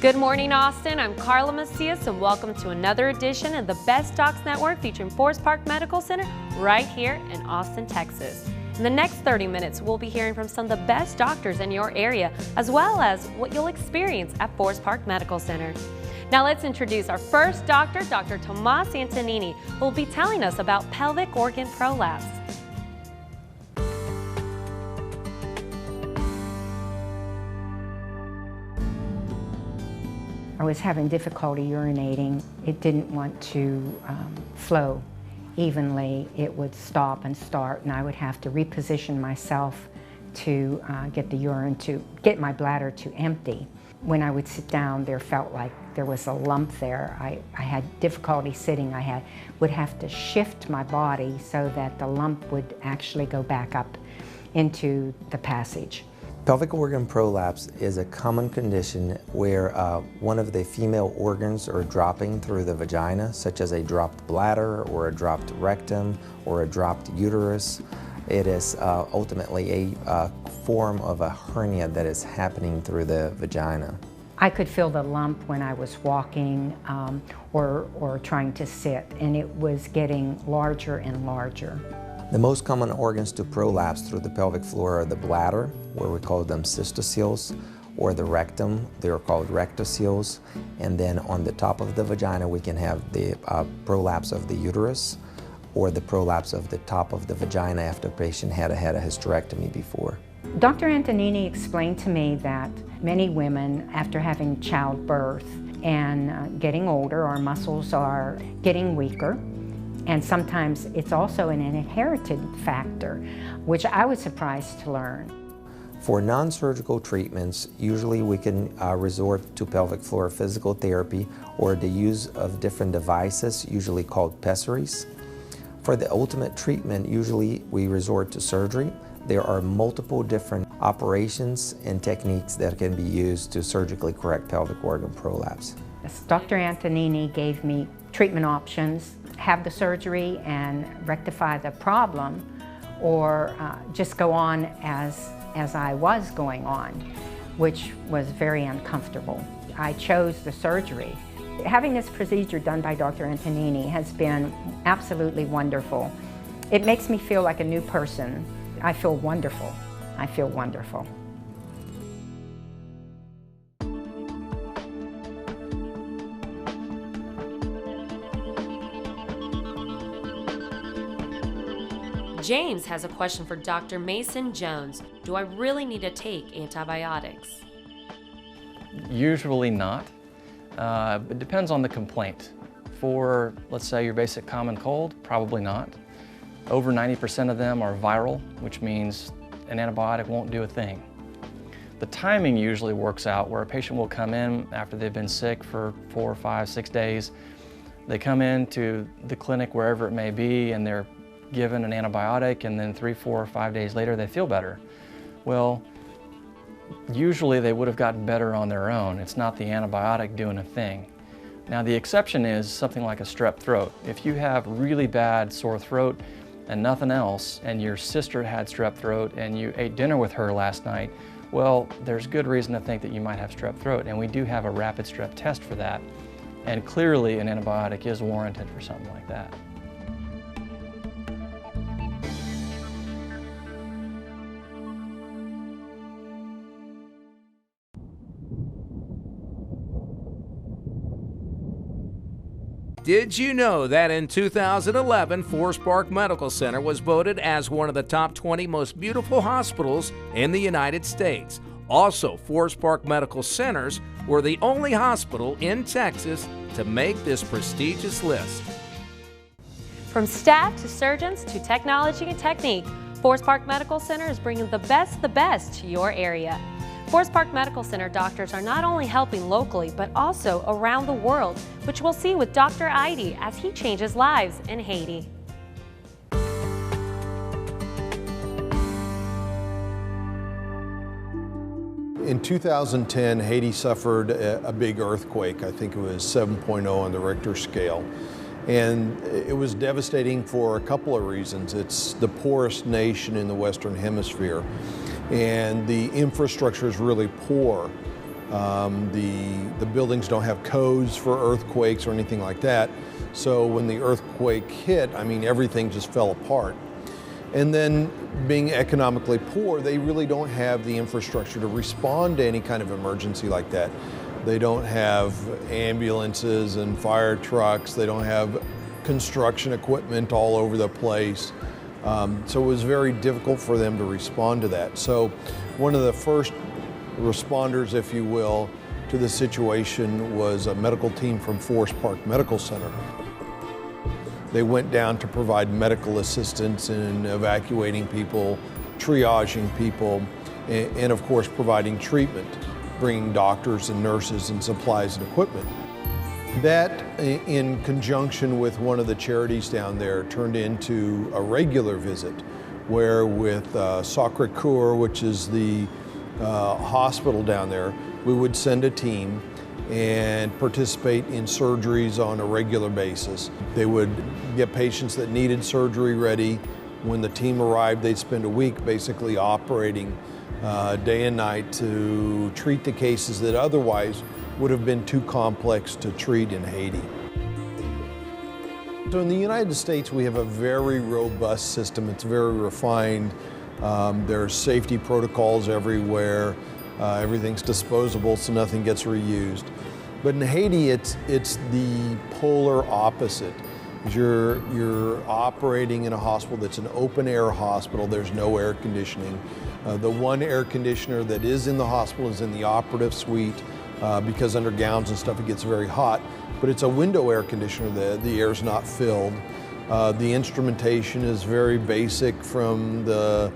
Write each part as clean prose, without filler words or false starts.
Good morning, Austin. I'm Carla Macias, and welcome to another edition of the Best Docs Network featuring Forest Park Medical Center right here in Austin, Texas. In the next 30 minutes, we'll be hearing from some of the best doctors in your area, as well as what you'll experience at Forest Park Medical Center. Now let's introduce our first doctor, Dr. Tomas Antonini, who will be telling us about pelvic organ prolapse. I was having difficulty urinating. It didn't want to flow evenly. It would stop and start, and I would have to reposition myself to get my bladder to empty. When I would sit down, there felt like there was a lump there. I had difficulty sitting. Would have to shift my body so that the lump would actually go back up into the passage. Pelvic organ prolapse is a common condition where one of the female organs are dropping through the vagina, such as a dropped bladder or a dropped rectum or a dropped uterus. It is ultimately a form of a hernia that is happening through the vagina. I could feel the lump when I was walking or trying to sit, and it was getting larger and larger. The most common organs to prolapse through the pelvic floor are the bladder, where we call them cystoceles, or the rectum, they are called rectoceles. And then on the top of the vagina, we can have the prolapse of the uterus, or the prolapse of the top of the vagina after a patient had had a hysterectomy before. Dr. Antonini explained to me that many women, after having childbirth and getting older, our muscles are getting weaker. And sometimes it's also an inherited factor, which I was surprised to learn. For non-surgical treatments, usually we can resort to pelvic floor physical therapy or the use of different devices, usually called pessaries. For the ultimate treatment, usually we resort to surgery. There are multiple different operations and techniques that can be used to surgically correct pelvic organ prolapse. Dr. Antonini gave me treatment options: have the surgery and rectify the problem, or just go on as I was going on, which was very uncomfortable. I chose the surgery. Having this procedure done by Dr. Antonini has been absolutely wonderful. It makes me feel like a new person. I feel wonderful. I feel wonderful. James has a question for Dr. Mason Jones. Do I really need to take antibiotics? Usually not. It depends on the complaint. For, let's say, your basic common cold, probably not. Over 90% of them are viral, which means an antibiotic won't do a thing. The timing usually works out where a patient will come in after they've been sick for 4, 5, 6 days. They come into the clinic, wherever it may be, and they're given an antibiotic, and then 3, 4, or 5 days later they feel better. Well, usually they would have gotten better on their own. It's not the antibiotic doing a thing. Now the exception is something like a strep throat. If you have really bad sore throat and nothing else, and your sister had strep throat and you ate dinner with her last night, well, there's good reason to think that you might have strep throat, and we do have a rapid strep test for that. And clearly an antibiotic is warranted for something like that. Did you know that in 2011, Forest Park Medical Center was voted as one of the top 20 most beautiful hospitals in the United States? Also, Forest Park Medical Centers were the only hospital in Texas to make this prestigious list. From staff to surgeons to technology and technique, Forest Park Medical Center is bringing the best to your area. Forest Park Medical Center doctors are not only helping locally, but also around the world, which we'll see with Dr. Idy as he changes lives in Haiti. In 2010, Haiti suffered a big earthquake. I think it was 7.0 on the Richter scale. And it was devastating for a couple of reasons. It's the poorest nation in the Western Hemisphere, and the infrastructure is really poor. The buildings don't have codes for earthquakes or anything like that. So when the earthquake hit, I mean, everything just fell apart. And then being economically poor, they really don't have the infrastructure to respond to any kind of emergency like that. They don't have ambulances and fire trucks. They don't have construction equipment all over the place. So it was very difficult for them to respond to that. So one of the first responders, if you will, to the situation was a medical team from Forest Park Medical Center. They went down to provide medical assistance in evacuating people, triaging people, and of course providing treatment, bringing doctors and nurses and supplies and equipment. That, in conjunction with one of the charities down there, turned into a regular visit where with Sacré-Cœur, which is the hospital down there, we would send a team and participate in surgeries on a regular basis. They would get patients that needed surgery ready. When the team arrived, they'd spend a week basically operating day and night to treat the cases that otherwise would have been too complex to treat in Haiti. So in the United States, we have a very robust system. It's very refined. There's safety protocols everywhere. Everything's disposable, so nothing gets reused. But in Haiti, it's the polar opposite. You're operating in a hospital that's an open air hospital. There's no air conditioning. The one air conditioner that is in the hospital is in the operative suite because under gowns and stuff it gets very hot. But it's a window air conditioner. The air's not filled. The instrumentation is very basic from the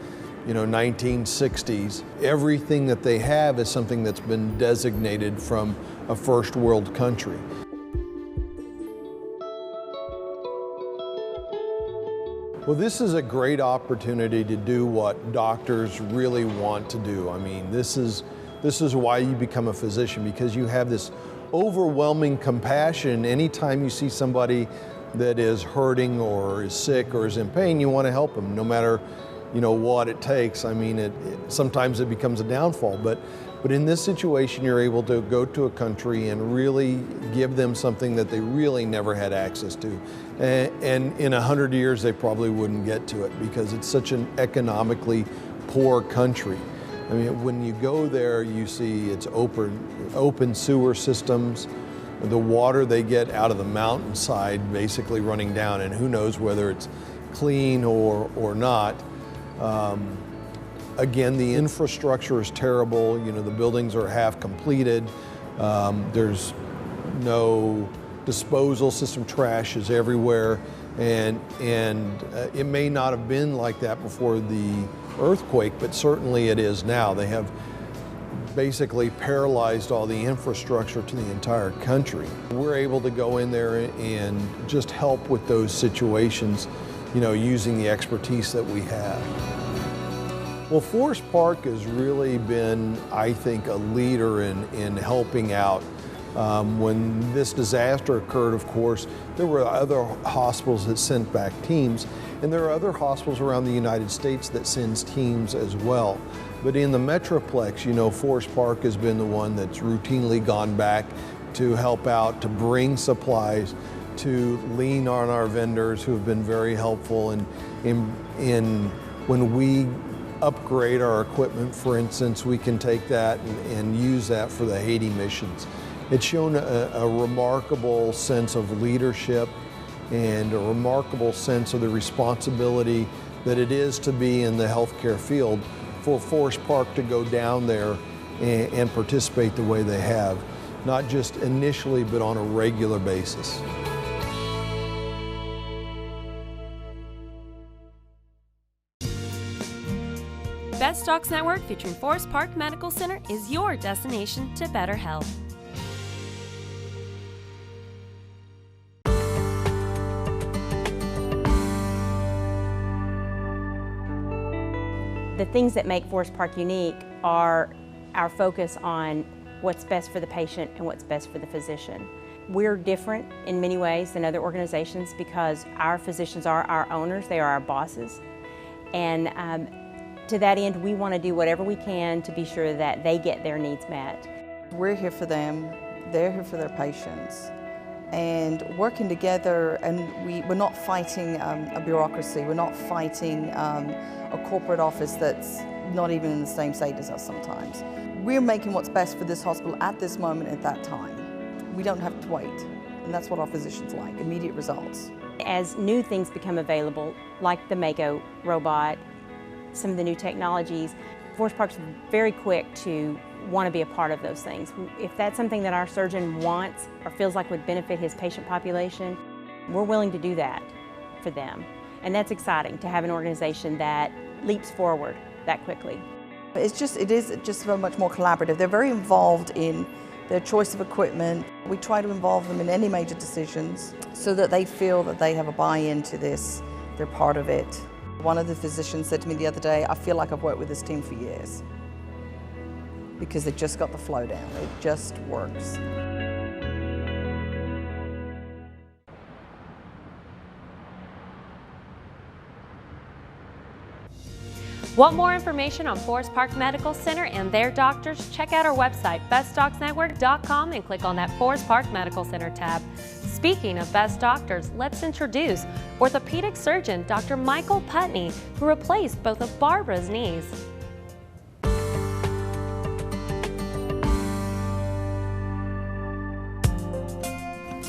1960s. Everything that they have is something that's been designated from a first world country. Well, this is a great opportunity to do what doctors really want to do. I mean, this is why you become a physician, because you have this overwhelming compassion. Anytime you see somebody that is hurting or is sick or is in pain, you want to help them, no matter what it takes. I mean, sometimes it becomes a downfall, but in this situation, you're able to go to a country and really give them something that they really never had access to. And in 100 years, they probably wouldn't get to it because it's such an economically poor country. I mean, when you go there, you see it's open sewer systems. The water they get out of the mountainside basically running down, and who knows whether it's clean or not. Again, the infrastructure is terrible. The buildings are half completed. There's no disposal system. Trash is everywhere, and it may not have been like that before the earthquake, but certainly it is now. They have basically paralyzed all the infrastructure to the entire country. We're able to go in there and just help with those situations, using the expertise that we have. Well, Forest Park has really been, I think, a leader in helping out. When this disaster occurred, of course, there were other hospitals that sent back teams, and there are other hospitals around the United States that sends teams as well. But in the Metroplex, Forest Park has been the one that's routinely gone back to help out, to bring supplies, to lean on our vendors who have been very helpful in when we upgrade our equipment, for instance, we can take that and use that for the Haiti missions. It's shown a remarkable sense of leadership and a remarkable sense of the responsibility that it is to be in the healthcare field for Forest Park to go down there and participate the way they have, not just initially, but on a regular basis. Best Docs Network featuring Forest Park Medical Center is your destination to better health. The things that make Forest Park unique are our focus on what's best for the patient and what's best for the physician. We're different in many ways than other organizations because our physicians are our owners, they are our bosses. And to that end, we want to do whatever we can to be sure that they get their needs met. We're here for them, they're here for their patients, and working together, and we're not fighting a bureaucracy, we're not fighting a corporate office that's not even in the same state as us sometimes. We're making what's best for this hospital at this moment at that time. We don't have to wait, and that's what our physicians like, immediate results. As new things become available, like the Mako robot, some of the new technologies, Forest Park's very quick to want to be a part of those things. If that's something that our surgeon wants or feels like would benefit his patient population, we're willing to do that for them. And that's exciting to have an organization that leaps forward that quickly. It is just so much more collaborative. They're very involved in their choice of equipment. We try to involve them in any major decisions so that they feel that they have a buy-in to this, they're part of it. One of the physicians said to me the other day, I feel like I've worked with this team for years because they just got the flow down. It just works. Want more information on Forest Park Medical Center and their doctors? Check out our website, bestdocsnetwork.com, and click on that Forest Park Medical Center tab. Speaking of best doctors, let's introduce orthopedic surgeon Dr. Michael Putney, who replaced both of Barbara's knees.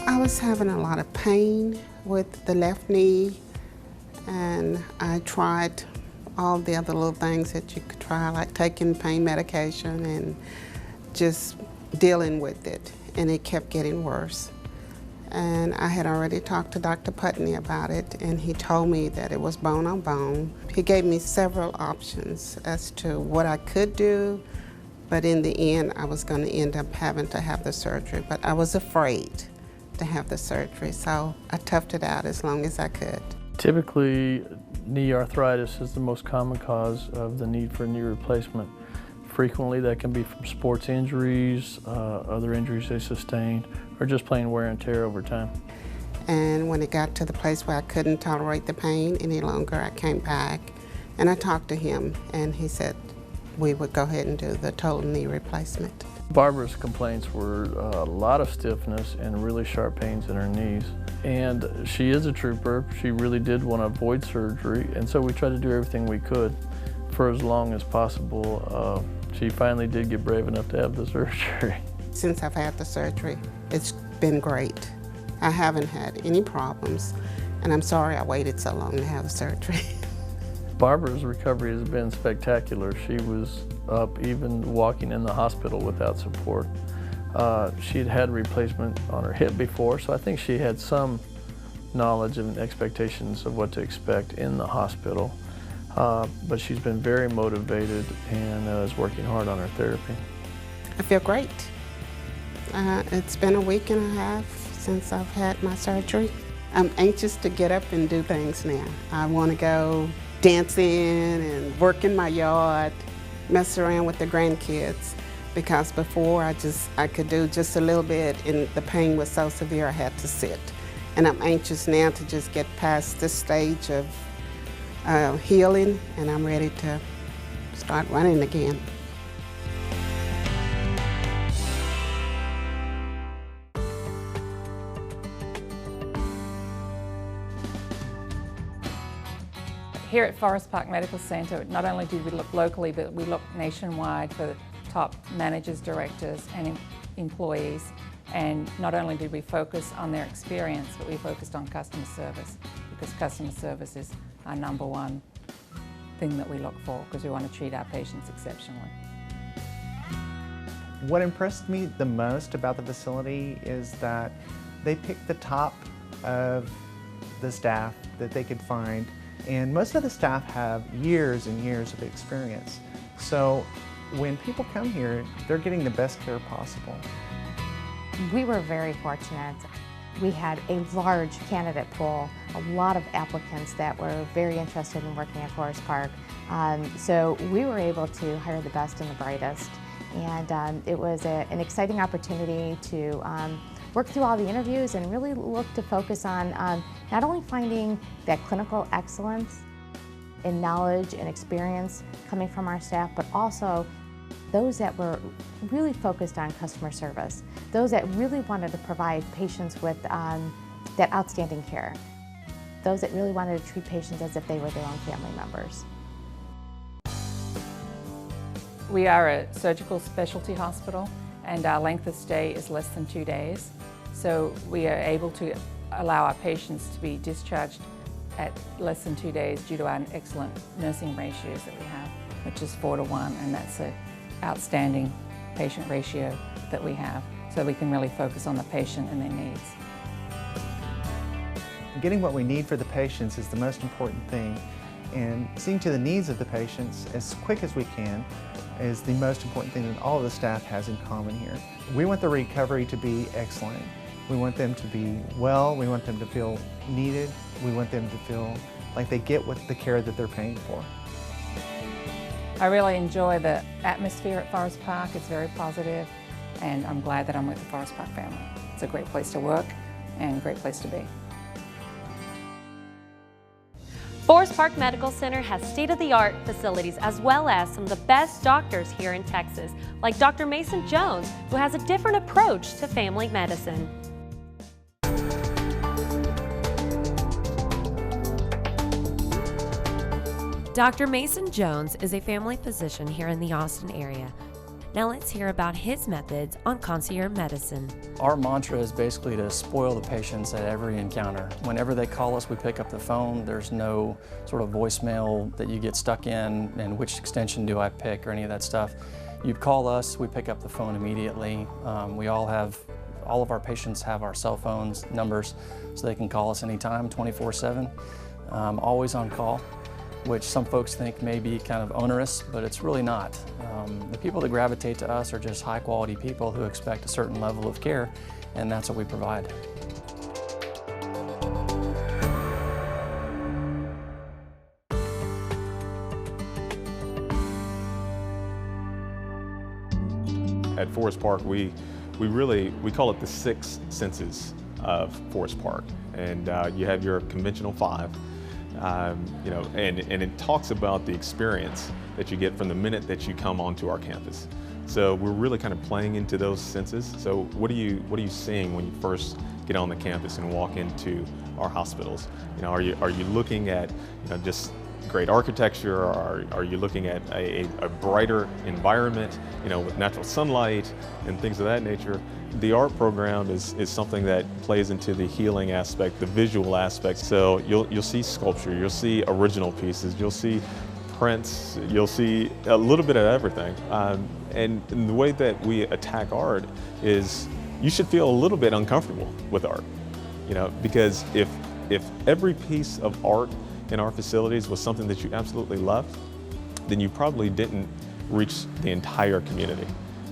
I was having a lot of pain with the left knee, and I tried all the other little things that you could try, like taking pain medication and just dealing with it, and it kept getting worse. And I had already talked to Dr. Putney about it, and he told me that it was bone on bone. He gave me several options as to what I could do, but in the end, I was going to end up having to have the surgery. But I was afraid to have the surgery, so I toughed it out as long as I could. Typically, knee arthritis is the most common cause of the need for knee replacement. Frequently, that can be from sports injuries, other injuries they sustained, or just plain wear and tear over time. And when it got to the place where I couldn't tolerate the pain any longer, I came back and I talked to him, and he said we would go ahead and do the total knee replacement. Barbara's complaints were a lot of stiffness and really sharp pains in her knees. And she is a trooper. She really did want to avoid surgery, and so we tried to do everything we could for as long as possible. She finally did get brave enough to have the surgery. Since I've had the surgery, it's been great. I haven't had any problems, and I'm sorry I waited so long to have the surgery. Barbara's recovery has been spectacular. She was up even walking in the hospital without support. She'd had replacement on her hip before, so I think she had some knowledge and expectations of what to expect in the hospital. But she's been very motivated and is working hard on her therapy. I feel great. It's been a week and a half since I've had my surgery. I'm anxious to get up and do things now. I want to go dancing and work in my yard, mess around with the grandkids. Because before I could do just a little bit, and the pain was so severe I had to sit. And I'm anxious now to just get past this stage of healing, and I'm ready to start running again. Here at Forest Park Medical Center, not only did we look locally, but we looked nationwide for top managers, directors, and employees. And not only did we focus on their experience, but we focused on customer service, because customer service is our #1 thing that we look for, because we want to treat our patients exceptionally. What impressed me the most about the facility is that they picked the top of the staff that they could find, and most of the staff have years and years of experience. So when people come here, they're getting the best care possible. We were very fortunate. We had a large candidate pool, a lot of applicants that were very interested in working at Forest Park. So we were able to hire the best and the brightest. And it was an exciting opportunity to work through all the interviews and really look to focus on not only finding that clinical excellence in knowledge and experience coming from our staff, but also those that were really focused on customer service, those that really wanted to provide patients with that outstanding care, those that really wanted to treat patients as if they were their own family members. We are a surgical specialty hospital, and our length of stay is less than 2 days. So we are able to allow our patients to be discharged at less than 2 days due to our excellent nursing ratios that we have, which is 4:1, and that's an outstanding patient ratio that we have. So we can really focus on the patient and their needs. Getting what we need for the patients is the most important thing, and seeing to the needs of the patients as quick as we can is the most important thing that all of the staff has in common here. We want the recovery to be excellent. We want them to be well, we want them to feel needed, we want them to feel like they get the care that they're paying for. I really enjoy the atmosphere at Forest Park. It's very positive, and I'm glad that I'm with the Forest Park family. It's a great place to work and a great place to be. Forest Park Medical Center has state-of-the-art facilities as well as some of the best doctors here in Texas, like Dr. Mason Jones, who has a different approach to family medicine. Dr. Mason Jones is a family physician here in the Austin area. Now let's hear about his methods on concierge medicine. Our mantra is basically to spoil the patients at every encounter. Whenever they call us, we pick up the phone. There's no sort of voicemail that you get stuck in and which extension do I pick or any of that stuff. You call us, we pick up the phone immediately. All of our patients have our cell phones, numbers, so they can call us anytime, 24/7, always on call, which some folks think may be kind of onerous, but it's really not. The people that gravitate to us are just high quality people who expect a certain level of care, and that's what we provide. At Forest Park, we call it the 6 senses of Forest Park, and you have your conventional 5. And it talks about the experience that you get from the minute that you come onto our campus. So we're really kind of playing into those senses. So what are you seeing when you first get on the campus and walk into our hospitals? Are you looking at just great architecture? Or are you looking at a brighter environment, with natural sunlight and things of that nature? The art program is something that plays into the healing aspect, the visual aspect. So you'll see sculpture, you'll see original pieces, you'll see prints, you'll see a little bit of everything. And the way that we attack art is you should feel a little bit uncomfortable with art, because if every piece of art in our facilities was something that you absolutely loved, then you probably didn't reach the entire community,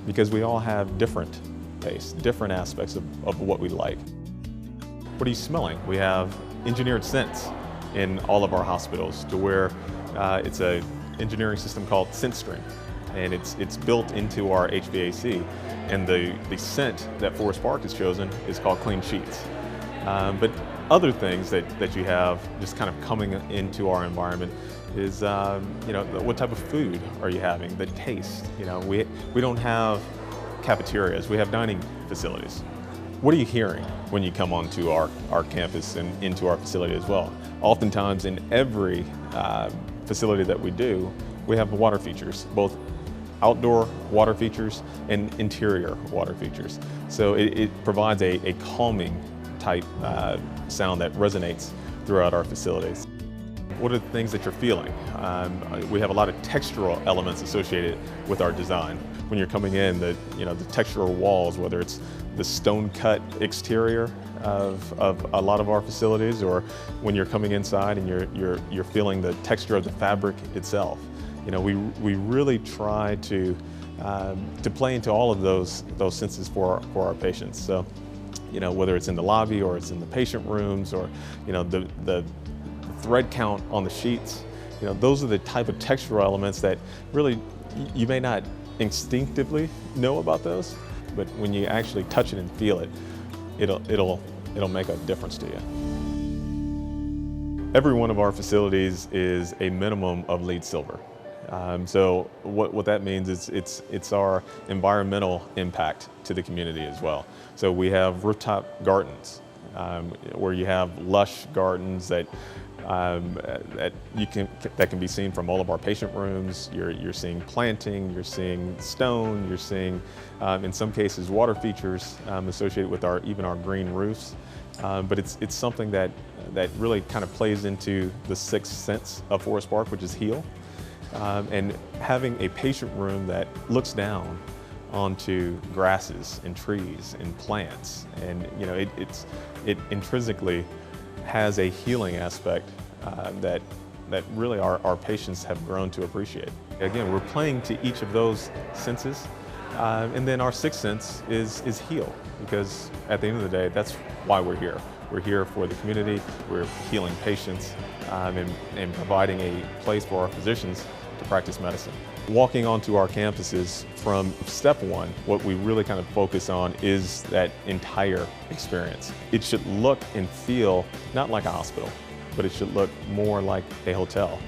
because we all have different tastes, different aspects of what we like. What are you smelling? We have engineered scents in all of our hospitals to where it's an engineering system called ScentStream, and it's built into our HVAC, and the scent that Forest Park has chosen is called Clean Sheets. But other things that you have just kind of coming into our environment is, what type of food are you having, the taste. We don't have cafeterias, we have dining facilities. What are you hearing when you come onto our campus and into our facility as well? Oftentimes in every facility that we do, we have water features, both outdoor water features and interior water features. So it provides a calming type sound that resonates throughout our facilities. What are the things that you're feeling? We have a lot of textural elements associated with our design. When you're coming in, the textural walls, whether it's the stone-cut exterior of a lot of our facilities, or when you're coming inside and you're feeling the texture of the fabric itself. We really try to play into all of those senses for our patients. So, whether it's in the lobby or it's in the patient rooms, or the thread count on the sheets, those are the type of textural elements that really you may not instinctively know about those, but when you actually touch it and feel it, it'll make a difference to you. Every one of our facilities is a minimum of LEED Silver, So what that means is it's our environmental impact to the community as well. So we have rooftop gardens where you have lush gardens that that can be seen from all of our patient rooms. You're seeing planting, you're seeing stone, you're seeing in some cases water features associated with even our green roofs. But it's something that really kind of plays into the sixth sense of Forest Park, which is heal. And having a patient room that looks down onto grasses and trees and plants, and it intrinsically has a healing aspect that really our patients have grown to appreciate. Again, we're playing to each of those senses, and then our sixth sense is heal, because at the end of the day, that's why we're here. We're here for the community, we're healing patients, and providing a place for our physicians to practice medicine. Walking onto our campuses from step one, what we really kind of focus on is that entire experience. It should look and feel not like a hospital, but it should look more like a hotel.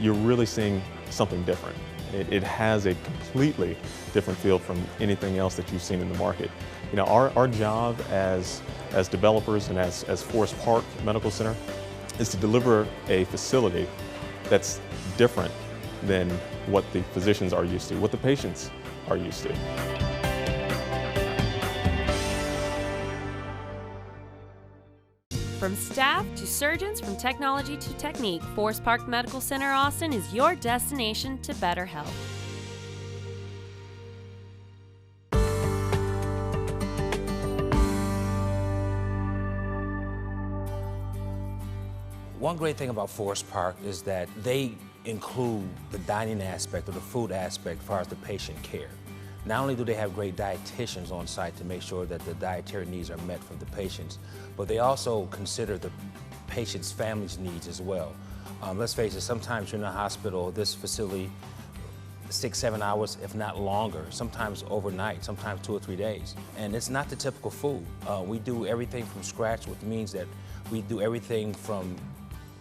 You're really seeing something different. It has a completely different feel from anything else that you've seen in the market. Our job as developers and as Forest Park Medical Center is to deliver a facility that's different than what the physicians are used to, what the patients are used to. From staff to surgeons, from technology to technique, Forest Park Medical Center Austin is your destination to better health. One great thing about Forest Park is that they include the dining aspect or the food aspect as far as the patient care. Not only do they have great dietitians on site to make sure that the dietary needs are met for the patients, but they also consider the patient's family's needs as well. Let's face it, sometimes you're in a hospital, this facility, 6-7 hours, if not longer, sometimes overnight, sometimes 2 or 3 days. And it's not the typical food. We do everything from scratch, which means that we do everything from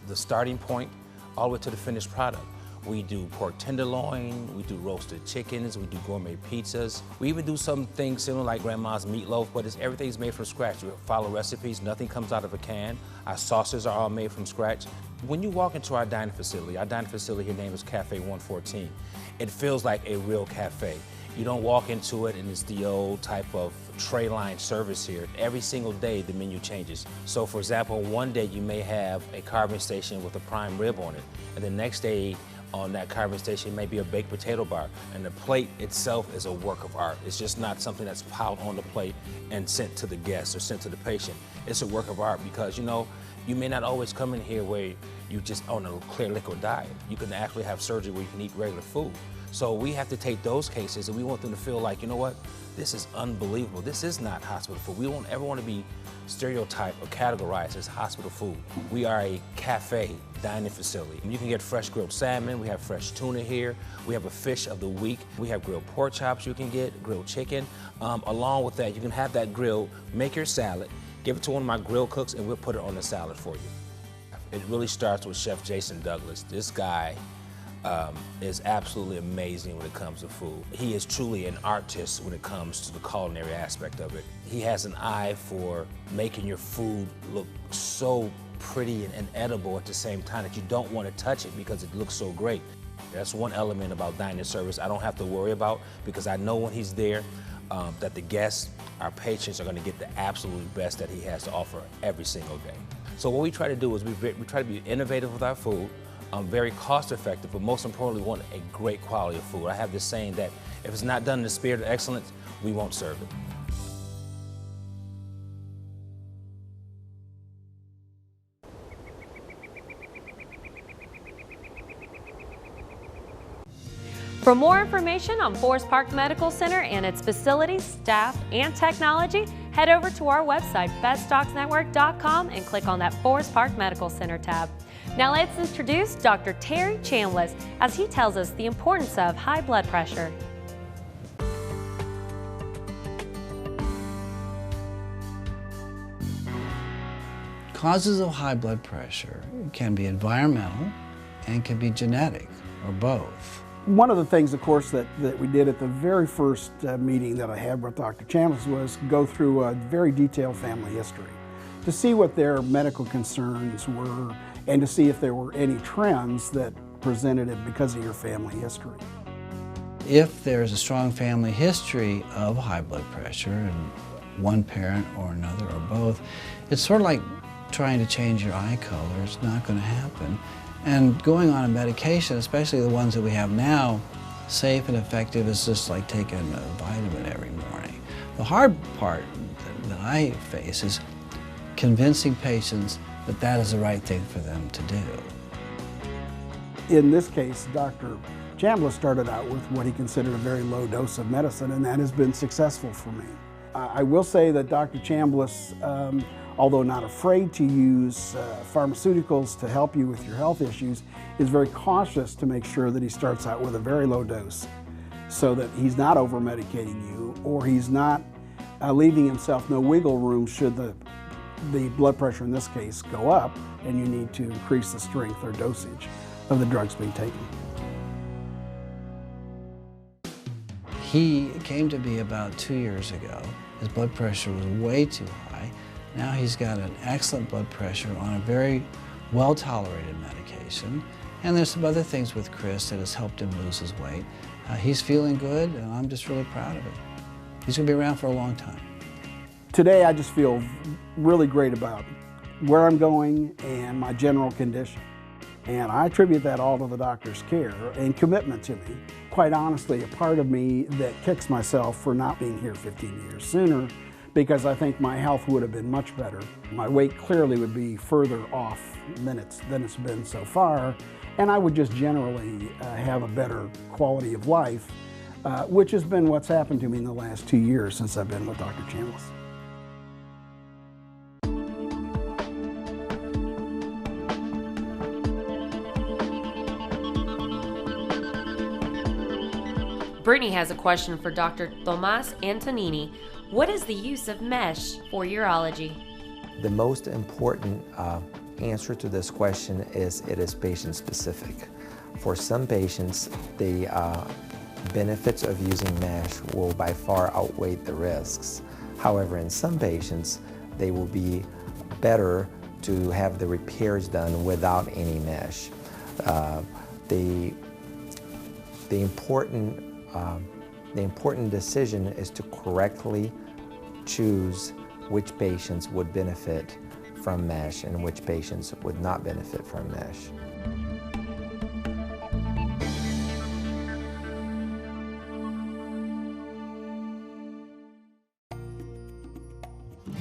the starting point all the way to the finished product. We do pork tenderloin, we do roasted chickens, we do gourmet pizzas. We even do some things similar like grandma's meatloaf, but everything's made from scratch. We follow recipes, nothing comes out of a can. Our sauces are all made from scratch. When you walk into our dining facility here name is Cafe 114. It feels like a real cafe. You don't walk into it and it's the old type of tray line service here. Every single day the menu changes. So for example, one day you may have a carving station with a prime rib on it, and the next day on that carving station may be a baked potato bar, and the plate itself is a work of art. It's just not something that's piled on the plate and sent to the guest or sent to the patient. It's a work of art because you may not always come in here where you just on a clear liquid diet. You can actually have surgery where you can eat regular food. So we have to take those cases and we want them to feel like, you know what, this is unbelievable. This is not hospital food. We don't ever want to be stereotyped or categorized as hospital food. We are a cafe dining facility. You can get fresh grilled salmon, we have fresh tuna here, we have a fish of the week, we have grilled pork chops you can get, grilled chicken. Along with that, you can have that grilled, make your salad, give it to one of my grill cooks and we'll put it on the salad for you. It really starts with Chef Jason Douglas. This guy is absolutely amazing when it comes to food. He is truly an artist when it comes to the culinary aspect of it. He has an eye for making your food look so pretty and edible at the same time that you don't want to touch it because it looks so great. That's one element about dining service I don't have to worry about because I know when he's there that the guests, our patients, are going to get the absolute best that he has to offer every single day. So what we try to do is we try to be innovative with our food, very cost effective, but most importantly, we want a great quality of food. I have this saying that if it's not done in the spirit of excellence, we won't serve it. For more information on Forest Park Medical Center and its facilities, staff, and technology, head over to our website, bestdocsnetwork.com, and click on that Forest Park Medical Center tab. Now let's introduce Dr. Terry Chambless as he tells us the importance of high blood pressure. Causes of high blood pressure can be environmental and can be genetic, or both. One of the things, of course, that we did at the very first meeting that I had with Dr. Chambless was go through a very detailed family history to see what their medical concerns were and to see if there were any trends that presented it because of your family history. If there's a strong family history of high blood pressure and one parent or another or both, it's sort of like trying to change your eye color. It's not going to happen. And going on a medication, especially the ones that we have now, safe and effective, is just like taking a vitamin every morning. The hard part that I face is convincing patients that that is the right thing for them to do. In this case, Dr. Chambless started out with what he considered a very low dose of medicine, and that has been successful for me. I will say that Dr. Chambless, although not afraid to use pharmaceuticals to help you with your health issues, is very cautious to make sure that he starts out with a very low dose so that he's not over-medicating you, or he's not leaving himself no wiggle room should the blood pressure in this case go up and you need to increase the strength or dosage of the drugs being taken. He came to me about 2 years ago. His blood pressure was way too high. Now he's got an excellent blood pressure on a very well-tolerated medication. And there's some other things with Chris that has helped him lose his weight. He's feeling good, and I'm just really proud of it. He's going to be around for a long time. Today I just feel really great about where I'm going and my general condition. And I attribute that all to the doctor's care and commitment to me. Quite honestly, a part of me that kicks myself for not being here 15 years sooner, because I think my health would have been much better. My weight clearly would be further off than it's been so far, and I would just generally have a better quality of life, which has been what's happened to me in the last 2 years since I've been with Dr. Chambless. Brittany has a question for Dr. Tomas Antonini. What is the use of mesh for urology? The most important answer to this question is it is patient specific. For some patients, the benefits of using mesh will by far outweigh the risks. However, in some patients, they will be better to have the repairs done without any mesh. The important decision is to correctly choose which patients would benefit from mesh and which patients would not benefit from mesh.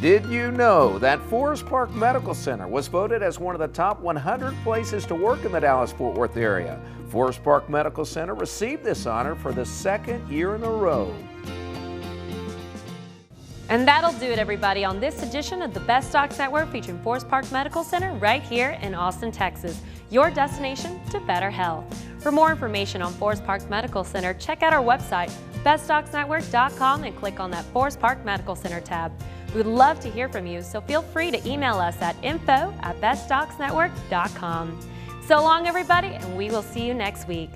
Did you know that Forest Park Medical Center was voted as one of the top 100 places to work in the Dallas-Fort Worth area? Forest Park Medical Center received this honor for the second year in a row. And that'll do it, everybody, on this edition of the Best Docs Network featuring Forest Park Medical Center right here in Austin, Texas, your destination to better health. For more information on Forest Park Medical Center, check out our website, bestdocsnetwork.com, and click on that Forest Park Medical Center tab. We'd love to hear from you, so feel free to email us at info@bestdocsnetwork.com. So long, everybody, and we will see you next week.